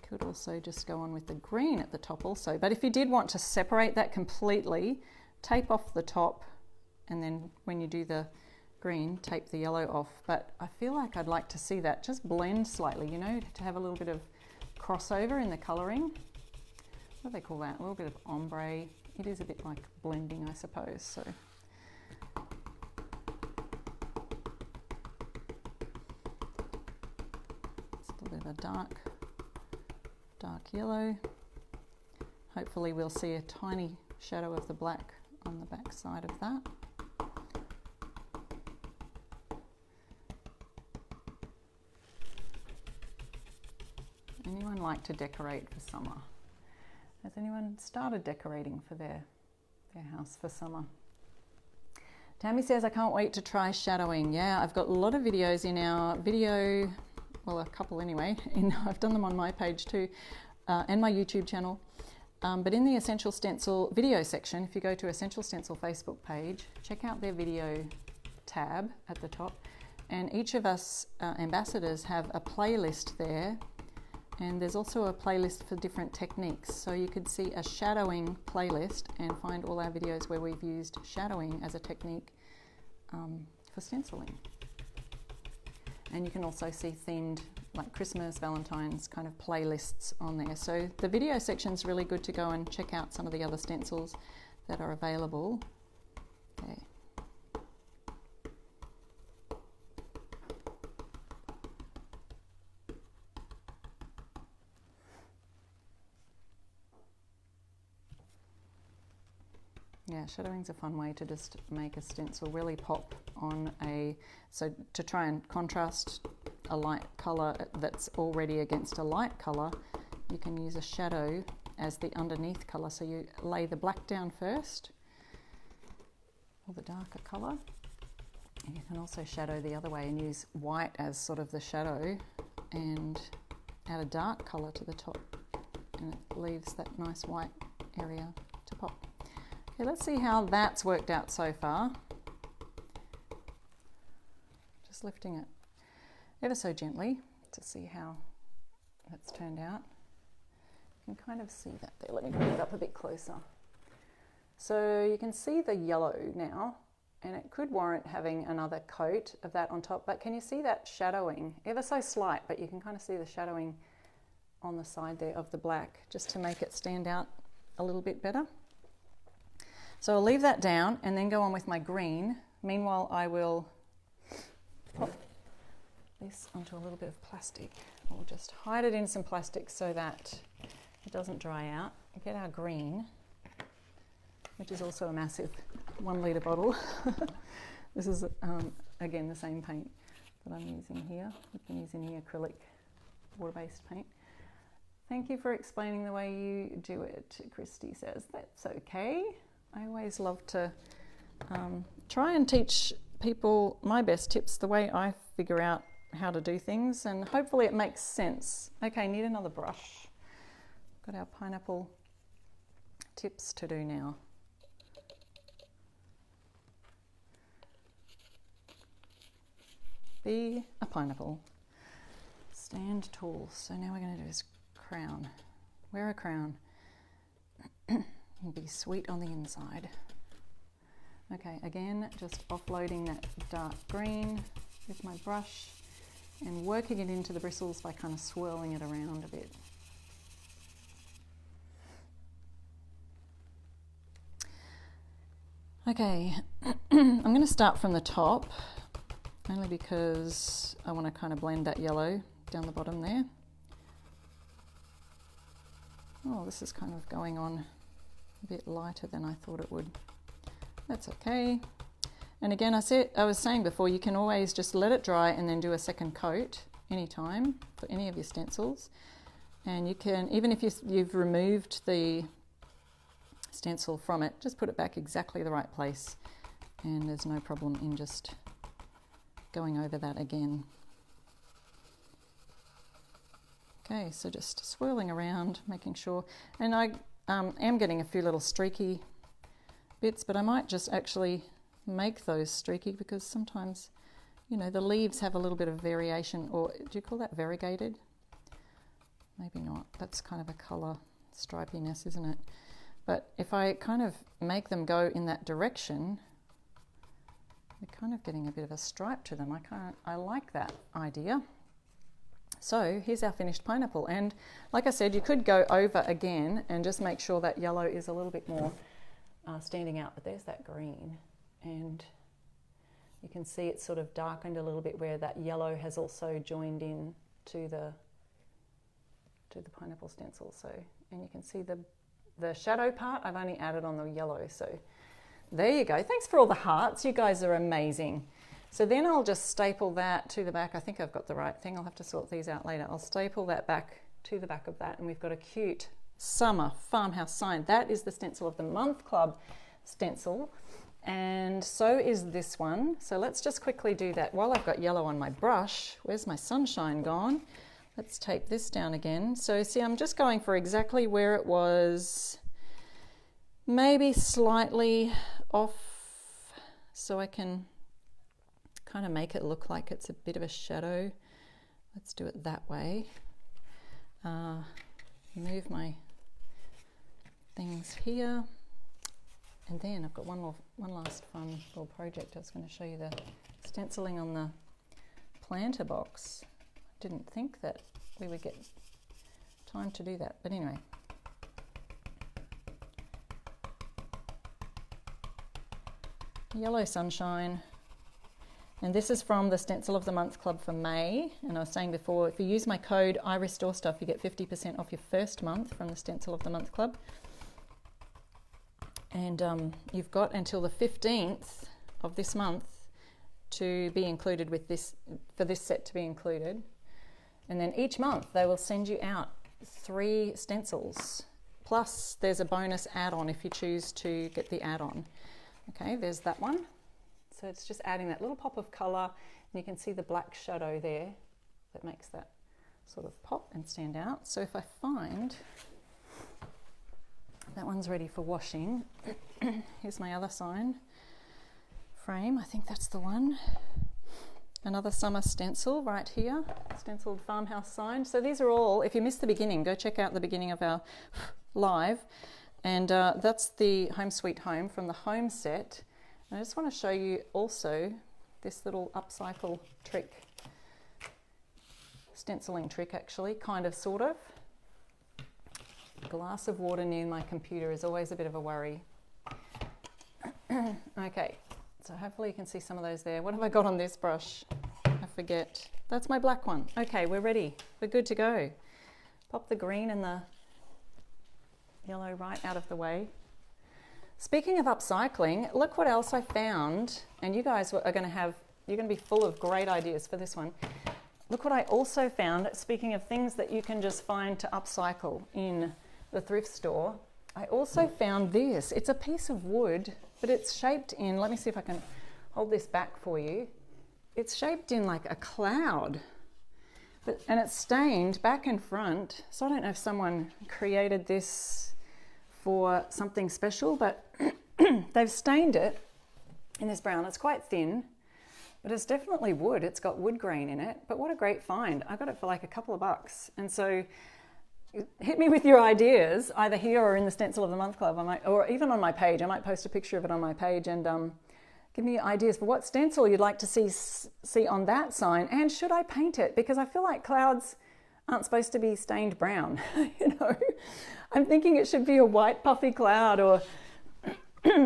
could also just go on with the green at the top also, but if you did want to separate that completely, tape off the top, and then when you do the green, tape the yellow off. But I feel like I'd like to see that just blend slightly, you know, to have a little bit of crossover in the colouring. What do they call that? A little bit of ombre. It is a bit like blending, I suppose. So it's a little bit of a dark yellow. Hopefully we'll see a tiny shadow of the black on the back side of that. Anyone like to decorate for summer? Has anyone started decorating for their house for summer? Tammy says, I can't wait to try shadowing. Yeah, I've got a lot of videos in our video, well, a couple anyway. I've done them on my page too, and my YouTube channel. But in the Essential Stencil video section, if you go to Essential Stencil Facebook page, check out their video tab at the top. And each of us ambassadors have a playlist there. And there's also a playlist for different techniques. So you could see a shadowing playlist and find all our videos where we've used shadowing as a technique for stenciling. And you can also see themed, like Christmas, Valentine's kind of playlists on there. So the video section's really good to go and check out some of the other stencils that are available. Okay. Yeah, shadowing's a fun way to just make a stencil really pop on so to try and contrast a light colour that's already against a light colour, you can use a shadow as the underneath colour. So you lay the black down first, or the darker colour, and you can also shadow the other way and use white as sort of the shadow and add a dark colour to the top, and it leaves that nice white area to pop. Okay, let's see how that's worked out so far. Just lifting it ever so gently to see how that's turned out. You can kind of see that there. Let me bring it up a bit closer. So you can see the yellow now, and it could warrant having another coat of that on top, but can you see that shadowing? Ever so slight, but you can kind of see the shadowing on the side there of the black, just to make it stand out a little bit better. So I'll leave that down and then go on with my green. Meanwhile, I will pop this onto a little bit of plastic. We'll just hide it in some plastic so that it doesn't dry out. Get our green, which is also a massive 1 litre bottle. This is, again, the same paint that I'm using here. We've been using the acrylic water-based paint. Thank you for explaining the way you do it, Christy says. That's okay. I always love to try and teach people my best tips, the way I figure out how to do things, and hopefully it makes sense. Okay, need another brush. Got our pineapple tips to do now. Be a pineapple. Stand tall. So now we're going to do his crown. Wear a crown. And be sweet on the inside. Okay, again, just offloading that dark green with my brush and working it into the bristles by kind of swirling it around a bit. Okay, I'm going to start from the top, only because I want to kind of blend that yellow down the bottom there. Oh, this is kind of going on a bit lighter than I thought it would. That's okay. And again, I was saying before, you can always just let it dry and then do a second coat anytime for any of your stencils. And you can, even if you've removed the stencil from it, just put it back exactly the right place, and there's no problem in just going over that again. Okay, so just swirling around, making sure, and I am getting a few little streaky bits, but I might just actually make those streaky because sometimes, you know, the leaves have a little bit of variation, or do you call that variegated? Maybe not. That's kind of a colour stripiness, isn't it? But if I kind of make them go in that direction, we're kind of getting a bit of a stripe to them. I like that idea. So here's our finished pineapple, and like I said, you could go over again and just make sure that yellow is a little bit more standing out, but there's that green, and you can see it's sort of darkened a little bit where that yellow has also joined in to the pineapple stencil. So, and you can see the shadow part I've only added on the yellow. So there you go. Thanks for all the hearts. You guys are amazing. So then I'll just staple that to the back. I think I've got the right thing. I'll have to sort these out later. I'll staple that back to the back of that, and we've got a cute summer farmhouse sign. That is the Stencil of the Month Club stencil, and so is this one. So let's just quickly do that while I've got yellow on my brush. Where's my sunshine gone? Let's tape this down again. So see, I'm just going for exactly where it was, maybe slightly off, so I can kind of make it look like it's a bit of a shadow. Let's do it that way. Move my things here, and then I've got one last fun little project. I was going to show you the stenciling on the planter box. Didn't think that we would get time to do that, but anyway. Yellow sunshine. And this is from the Stencil of the Month Club for May. And I was saying before, if you use my code IRestore you get 50% off your first month from the Stencil of the Month Club. And you've got until the 15th of this month to be included with this, for this set to be included. And then each month they will send you out 3 stencils. Plus there's a bonus add-on if you choose to get the add-on. Okay, there's that one. So it's just adding that little pop of colour, and you can see the black shadow there that makes that sort of pop and stand out. So if I find that one's ready for washing, here's my other sign frame. I think that's the one. Another summer stencil right here, stenciled farmhouse sign. So these are all, if you missed the beginning, go check out the beginning of our live. And that's the Home Sweet Home from the home set. I just want to show you also this little upcycle trick, stenciling trick actually, kind of, sort of. A glass of water near my computer is always a bit of a worry. Okay, so hopefully you can see some of those there. What have I got on this brush? I forget. That's my black one. Okay, we're ready. We're good to go. Pop the green and the yellow right out of the way. Speaking of upcycling, look what else I found, and you guys are going to have, you're going to be full of great ideas for this one. Look what I also found, speaking of things that you can just find to upcycle in the thrift store. I also found this. It's a piece of wood, but it's shaped in, let me see if I can hold this back for you. It's shaped in like a cloud, and it's stained back and front. So I don't know if someone created this for something special, but they've stained it in this brown. It's quite thin, but it's definitely wood. It's got wood grain in it, but what a great find. I got it for like a couple of bucks. And so hit me with your ideas, either here or in the Stencil of the Month Club, or even on my page. I might post a picture of it on my page, and give me ideas for what stencil you'd like to see on that sign. And should I paint it? Because I feel like clouds aren't supposed to be stained brown. You know, I'm thinking it should be a white puffy cloud or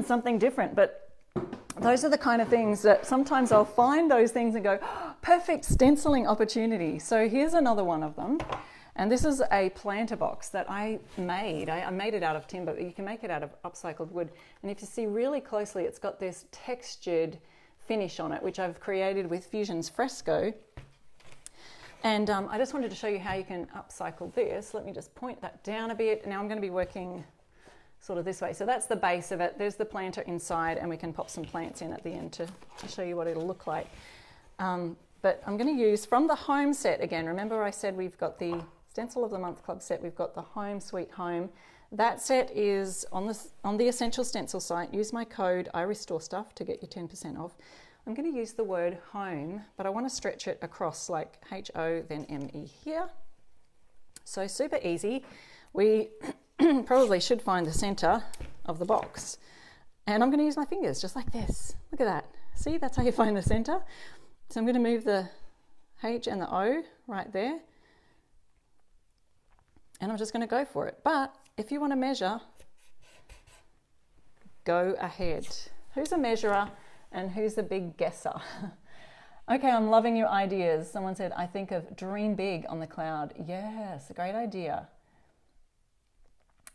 something different, but those are the kind of things that sometimes I'll find those things and go, oh, perfect stenciling opportunity. So here's another one of them, and this is a planter box that I made. I made it out of timber, but you can make it out of upcycled wood, and if you see really closely, it's got this textured finish on it, which I've created with Fusion's Fresco. And I just wanted to show you how you can upcycle this. Let me just point that down a bit. Now I'm going to be working sort of this way. So that's the base of it. There's the planter inside, and we can pop some plants in at the end to show you what it'll look like. But I'm going to use from the home set again. Remember I said we've got the Stencil of the Month Club set. We've got the Home Sweet Home. That set is on the Essential Stencil site. Use my code IRestoreStuff to get you 10% off. I'm going to use the word home, but I want to stretch it across like H-O, then M-E here. So super easy. We probably should find the center of the box. And I'm going to use my fingers just like this. Look at that. See, that's how you find the center. So I'm going to move the H and the O right there. And I'm just going to go for it. But if you want to measure, go ahead. Who's a measurer? And who's a big guesser? Okay, I'm loving your ideas. Someone said, I think of dream big on the cloud. Yes, a great idea.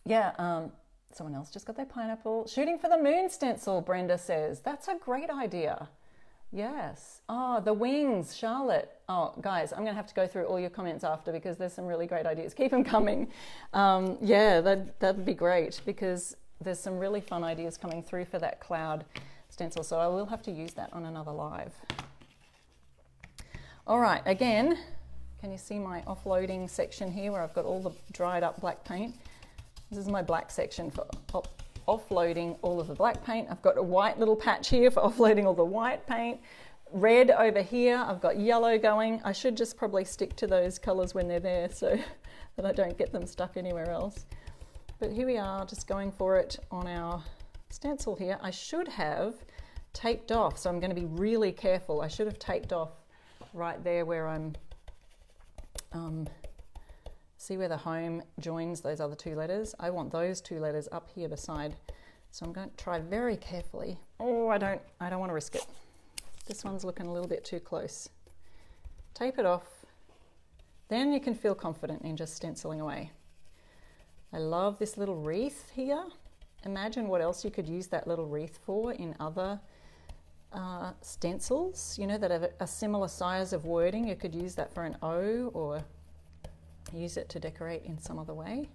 Yeah, someone else just got their pineapple. Shooting for the moon stencil, Brenda says. That's a great idea. Yes. Oh, the wings, Charlotte. Oh, guys, I'm going to have to go through all your comments after because there's some really great ideas. Keep them coming. Yeah, that'd be great because there's some really fun ideas coming through for that cloud stencil, so I will have to use that on another live. All right, again, can you see my offloading section here where I've got all the dried up black paint? This is my black section for offloading all of the black paint. I've got a white little patch here for offloading all the white paint. Red over here, I've got yellow going. I should just probably stick to those colors when they're there so that I don't get them stuck anywhere else. But here we are, just going for it on our stencil here. I should have taped off, so I'm going to be really careful. I should have taped off right there where I'm see where the home joins those other two letters. I want those two letters up here beside, so I'm going to try very carefully. Oh, I don't want to risk it. This one's looking a little bit too close. Tape it off, then you can feel confident in just stenciling away. I love this little wreath here. Imagine what else you could use that little wreath for in other stencils, you know, that have a similar size of wording. You could use that for an O or use it to decorate in some other way.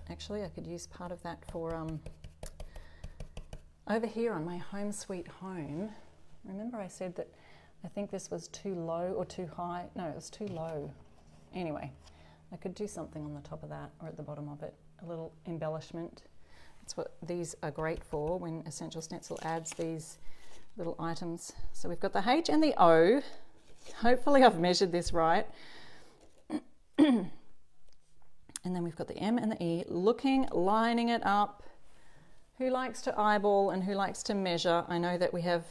Actually, I could use part of that for over here on my Home Sweet Home. Remember I said that I think this was too low or too high? No, it was too low. Anyway, I could do something on the top of that or at the bottom of it. A little embellishment. That's what these are great for when Essential Stencil adds these little items. So we've got the H and the O. Hopefully I've measured this right. And then we've got the M and the E, lining it up. Who likes to eyeball and who likes to measure? I know that we have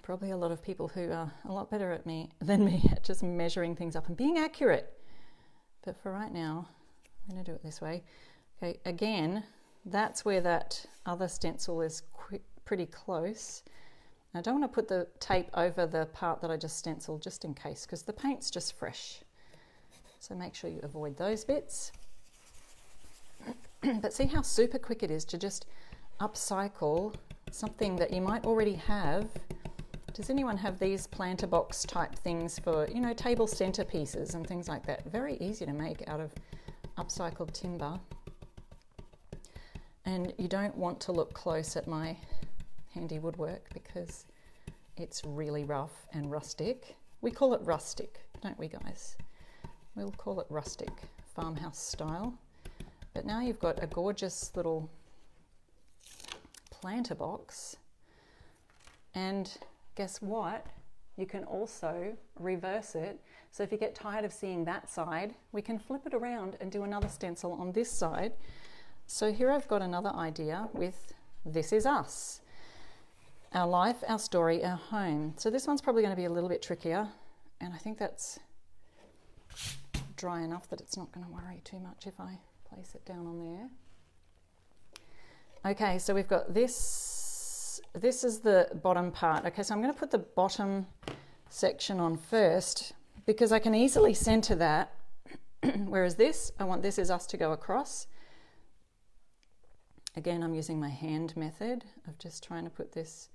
probably a lot of people who are a lot better than me at just measuring things up and being accurate. But for right now, I'm going to do it this way. Okay, again, that's where that other stencil is pretty close. I don't want to put the tape over the part that I just stenciled just in case, because the paint's just fresh. So make sure you avoid those bits. But see how super quick it is to just upcycle something that you might already have. Does anyone have these planter box type things for, you know, table centerpieces and things like that? Very easy to make out of upcycled timber. And you don't want to look close at my handy woodwork because it's really rough and rustic. We call it rustic, don't we guys? We'll call it rustic, farmhouse style. But now you've got a gorgeous little planter box, and guess what? You can also reverse it. So if you get tired of seeing that side, we can flip it around and do another stencil on this side. So here I've got another idea with This Is Us. Our life, our story, our home. So this one's probably going to be a little bit trickier, and I think that's dry enough that it's not going to worry too much if I place it down on there. Okay, so we've got this is the bottom part. Okay, so I'm going to put the bottom section on first because I can easily center that, whereas this, I want This Is Us to go across. Again, I'm using my hand method of just trying to put this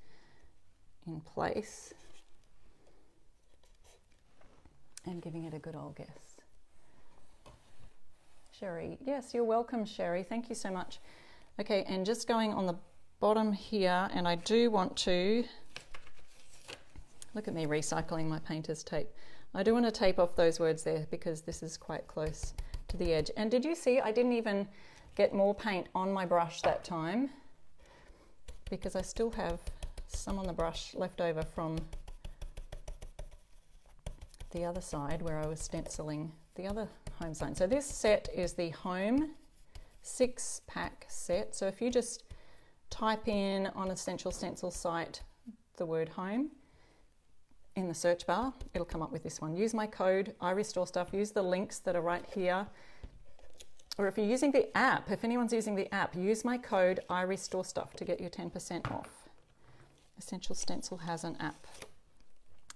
in place. and giving it a good old guess. Sherry, yes, you're welcome, Sherry. Thank you so much. Okay, and just going on the bottom here, and I do want to, look at me recycling my painter's tape. I do want to tape off those words there because this is quite close to the edge. And did you see I didn't even get more paint on my brush that time because I still have some on the brush left over from the other side where I was stenciling the other home sign. So this set is the home 6-pack set. So if you just type in on Essential Stencil site the word home in the search bar, it'll come up with this one. Use my code I Restore Stuff, use the links that are right here, or if you're using the app, if anyone's using the app, use my code I Restore Stuff to get your 10% off. Essential Stencil has an app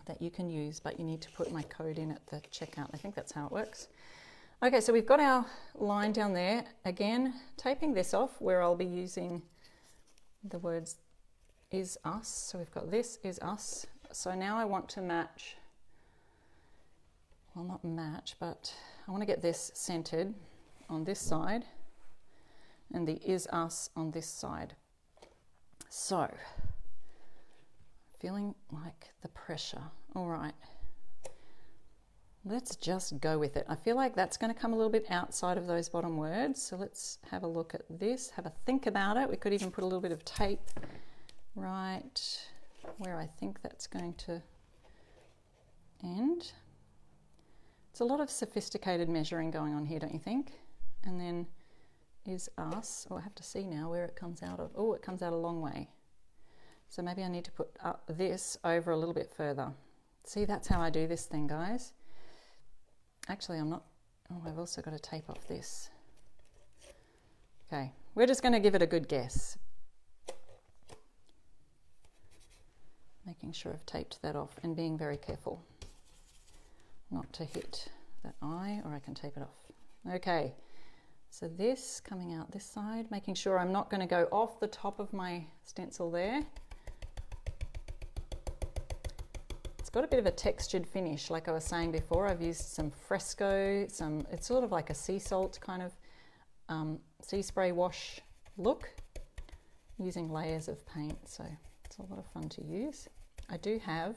that you can use, but you need to put my code in at the checkout. I think that's how it works. Okay, so we've got our line down there. Again, taping this off where I'll be using the words is us. So we've got this is us. So now I want to match, well, not match, but I want to get this centered on this side and the is us on this side. So feeling like the pressure. All right, let's just go with it. I feel like that's going to come a little bit outside of those bottom words. So let's have a look at this, have a think about it. We could even put a little bit of tape right where I think that's going to end. It's a lot of sophisticated measuring going on here, don't you think? And then is us, oh, I have to see now where it comes out of. Oh, it comes out a long way. So maybe I need to put this over a little bit further. See, that's how I do this thing, guys. Actually, I'm not, oh, I've also got to tape off this. Okay, we're just going to give it a good guess. Making sure I've taped that off and being very careful not to hit that eye, or I can tape it off. Okay, so this coming out this side, making sure I'm not going to go off the top of my stencil there. It's got a bit of a textured finish, like I was saying before. I've used some fresco, it's sort of like a sea salt kind of sea spray wash look, using layers of paint, so it's a lot of fun to use. I do have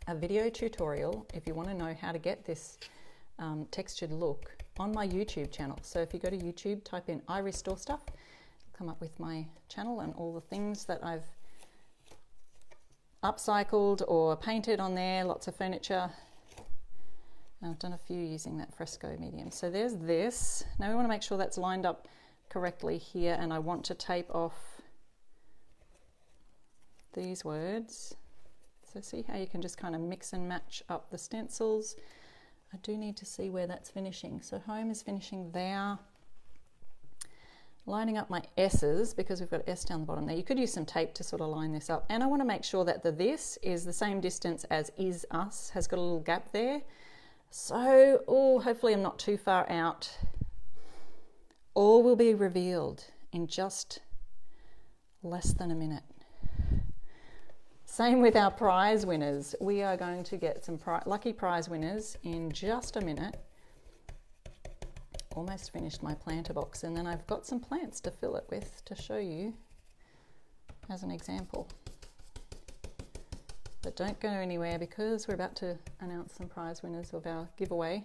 a video tutorial if you want to know how to get this textured look on my YouTube channel. So if you go to YouTube, type in I Restore Stuff, come up with my channel and all the things that I've upcycled or painted on there, lots of furniture. And I've done a few using that fresco medium. So there's this. Now we want to make sure that's lined up correctly here, and I want to tape off these words. So see how you can just kind of mix and match up the stencils. I do need to see where that's finishing. So home is finishing there. Lining up my S's, because we've got S down the bottom there. You could use some tape to sort of line this up. And I want to make sure that the this is the same distance as is us, has got a little gap there. So, oh, hopefully I'm not too far out. All will be revealed in just less than a minute. Same with our prize winners. We are going to get some lucky prize winners in just a minute. Almost finished my planter box, and then I've got some plants to fill it with to show you as an example. But don't go anywhere because we're about to announce some prize winners of our giveaway.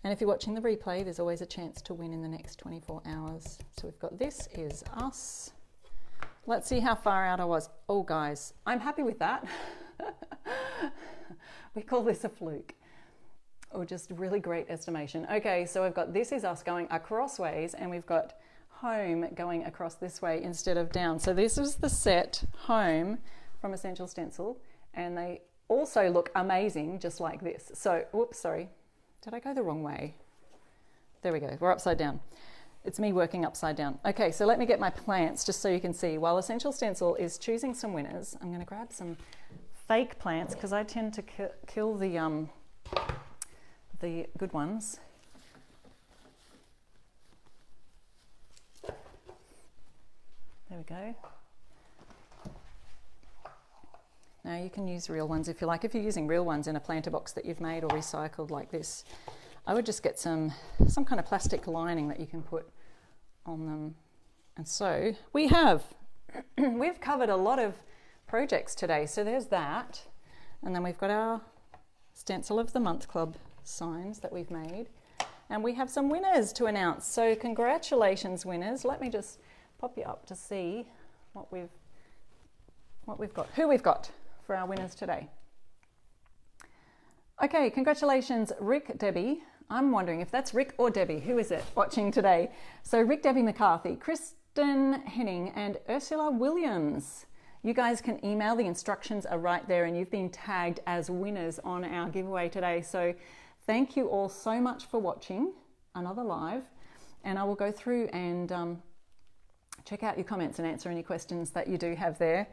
And if you're watching the replay, there's always a chance to win in the next 24 hours. So we've got this is us. Let's see how far out I was. Oh, guys, I'm happy with that. We call this a fluke, or just really great estimation. Okay, so I've got this is us going across ways, and we've got home going across this way instead of down. So this is the set home from Essential Stencil, and they also look amazing just like this. So, whoops, sorry. Did I go the wrong way? There we go, we're upside down. It's me working upside down. Okay, so let me get my plants just so you can see. While Essential Stencil is choosing some winners, I'm going to grab some fake plants because I tend to kill the good ones. There we go. Now you can use real ones if you like. If you're using real ones in a planter box that you've made or recycled like this, I would just get some kind of plastic lining that you can put on them. And so we've covered a lot of projects today. So there's that. And then we've got our Stencil of the Month Club signs that we've made. And we have some winners to announce. So congratulations, winners. Let me just pop you up to see what we've got, who we've got for our winners today. Okay, congratulations, Rick, Debbie. I'm wondering if that's Rick or Debbie. Who is it watching today? So Rick, Debbie McCarthy, Kristen Henning, and Ursula Williams. You guys can email. The instructions are right there, and you've been tagged as winners on our giveaway today. So thank you all so much for watching another live, and I will go through and check out your comments and answer any questions that you do have there.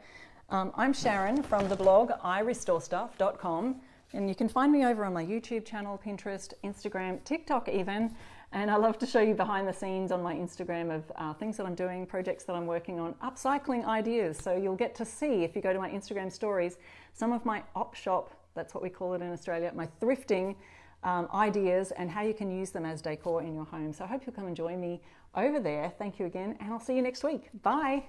I'm Sharon from the blog irestorestuff.com, and you can find me over on my YouTube channel, Pinterest, Instagram, TikTok even, and I love to show you behind the scenes on my Instagram of things that I'm doing, projects that I'm working on, upcycling ideas. So you'll get to see, if you go to my Instagram stories, some of my op shop, that's what we call it in Australia, my thrifting ideas and how you can use them as decor in your home. So I hope you'll come and join me over there. Thank you again, and I'll see you next week. Bye.